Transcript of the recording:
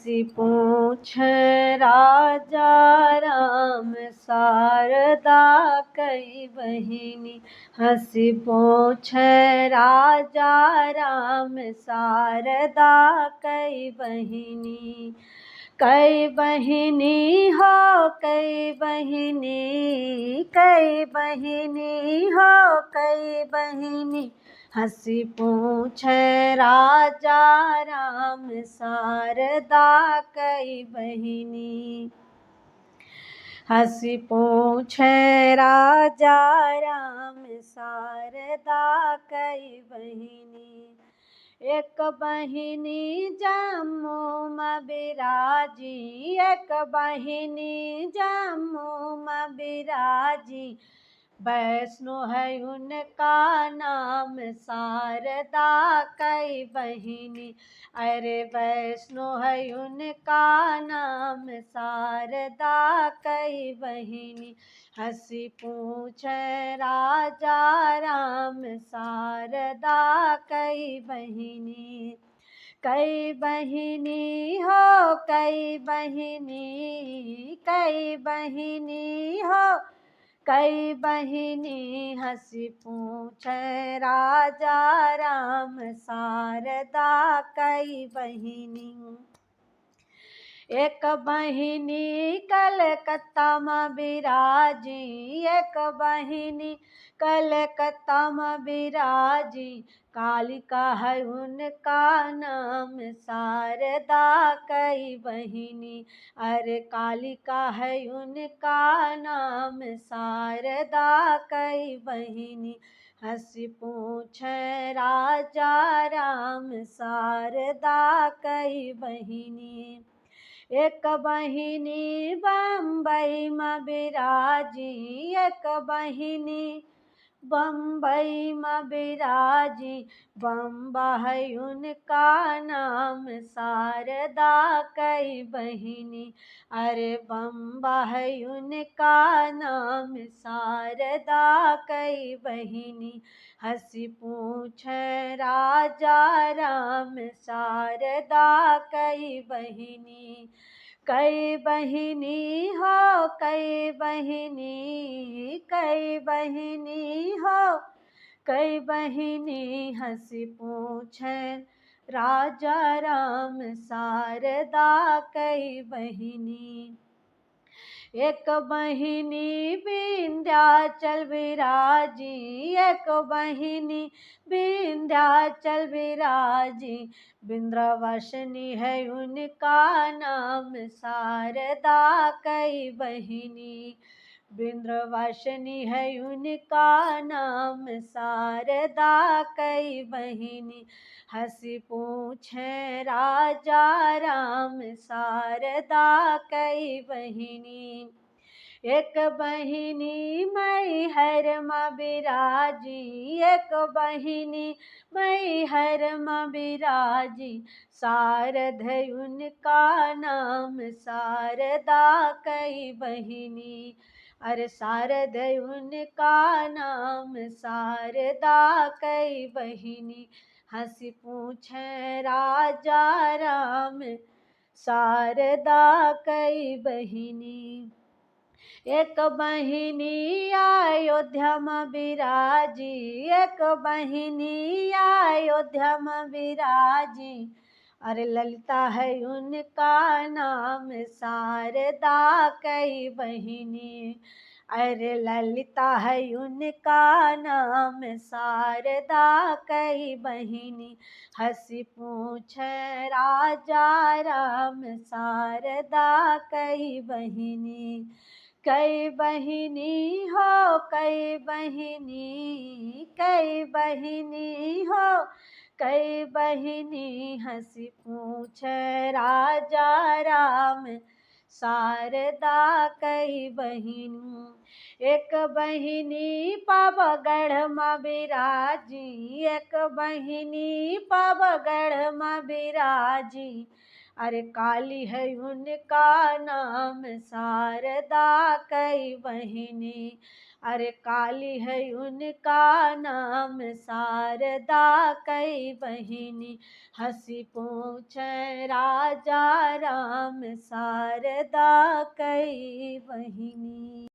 हसी पूछ राजा राम शारदा कई बहिनी। हसी पूछ राजा राम शारदा कई बहिनी। कई बहिनी हो कई बहिनी, कई बहिनी हो कई बहिनी। हसी पूछ राजा राम शारदा कई बहिनी। हसी पूछ राजा राम शारदा कई बहिनी। एक बहिनी जम्मू में बिराजी, एक बहिनी जम्मू में बिराजी। वैष्णो है उनका नाम शारदा कई बहिनी। अरे वैष्णो है उनका नाम शारदा कई बहिनी। हसी पूछ राजा राम शारदा कई बहिनी। कई बहिनी हो कई बहिनी, कई बहिनी हो कई बहिनी। हसी पूछ राजा राम शारदा कई बहिनी। एक बहिनी कलकत्ता में बिराजी, एक बहिनी कलकत्ता में बिराजी। कालिका है उनका नाम शारदा कई बहिनी। अरे कालिका है उनका नाम शारदा कई बहिनी। हसी पूछ राजा राम शारदा कई बहिनी। एक बहिनी बम्बई में बिराजी, एक बहिनी बम्बई में बिराजी। बम्बा है उनका नाम शारदा कई बहिनी। अरे बम्बा है उनका नाम शारदा कई बहिनी। हसी पूछ राजा राम शारदा कई बहिनी। कई बहिनी हो कई बहिनी, कई बहिनी हो कई बहिनी। हसी पूछ राजा राम शारदा कई बहिनी। एक बहिनी विंध्याचल विराजी, एक बहिनी विंध्याचल विराजी। विंध्यवासिनी है उनका नाम शारदा कई बहिनी। विंध्यवासिनी है उनका नाम शारदा कई बहिनी। हसी पूछ राजा राम शारदा कई बहिनी। एक बहिनी मैहर में बिराजी, एक बहिनी मैहर में बिराजी। शारद है उनका नाम शारदा कई बहिनी। अरे शारद है उनका नाम शारदा कई बहिनी। हसी पूछ राजा राम शारदा कई बहिनी। एक बहिनी अयोध्या में बिराजी, एक बहिनी अयोध्या में बिराजी। अरे ललिता है उनका नाम शारदा कई बहिनी। अरे ललिता है उनका नाम शारदा कई बहिनी। हसी पूछ राजा राम शारदा कई बहिनी। कई बहिनी हो कई बहिनी, कई बहिनी हो कई बहिनी। हसी पूछ राजा राम शारदा कई बहिनी। एक बहिनी पावागढ़ में बिराजी, एक बहिनी पावागढ़ में बिराजी। अरे काली है उनका नाम शारदा कई बहिनी, अरे काली है उनका नाम शारदा कई बहिनी, हंसी पूछे राजा राम शारदा कई बहिनी।